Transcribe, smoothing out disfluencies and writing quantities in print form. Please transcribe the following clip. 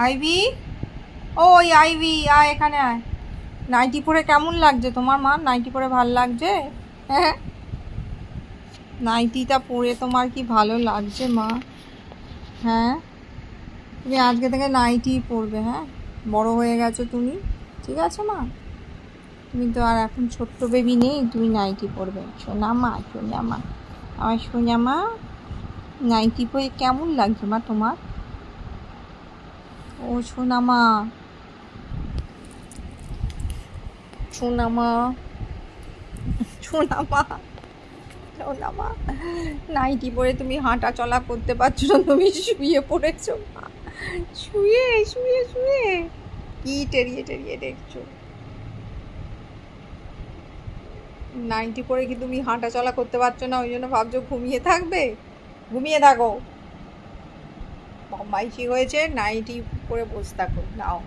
Ivy, ওই ivy আয় এখানে আয়। নাইটি পরে কেমন লাগছে তোমার মা? নাইটি পরে ভাল লাগছে? হ্যাঁ, নাইটিটা পরে তোমার কি ভালো লাগছে মা? হ্যাঁ, তুমি আজকে থেকে নাইটি পরবে। হ্যাঁ, বড় হয়ে গেছো তুমি, ঠিক আছে মা? তুমি তো আর এখন ছোট্ট বেবি নেই, তুমি নাইটি পরবে। সোনা মা, সোনা মা, আমার সোনা মা। নাইটি পরে কেমন লাগছে মা তোমার? ও সোনা মা, সোনা মা, সোনা মা, সোনা মা। নাইটি পরে তুমি হাঁটা চলা করতে পারছো না, তুমি শুয়ে পড়েছো মা। শুয়ে শুয়ে শুয়ে কি টেরিয়ে টেরিয়ে দেখছো? নাইটি পরে কি তুমি হাঁটা চলা করতে পারছো না, ওই জন্য ভাবছো ঘুমিয়ে থাকবে? ঘুমিয়ে থাকো, বদমাইশি হয়েছে, নাইটি পরে বসে থাকো। নাও।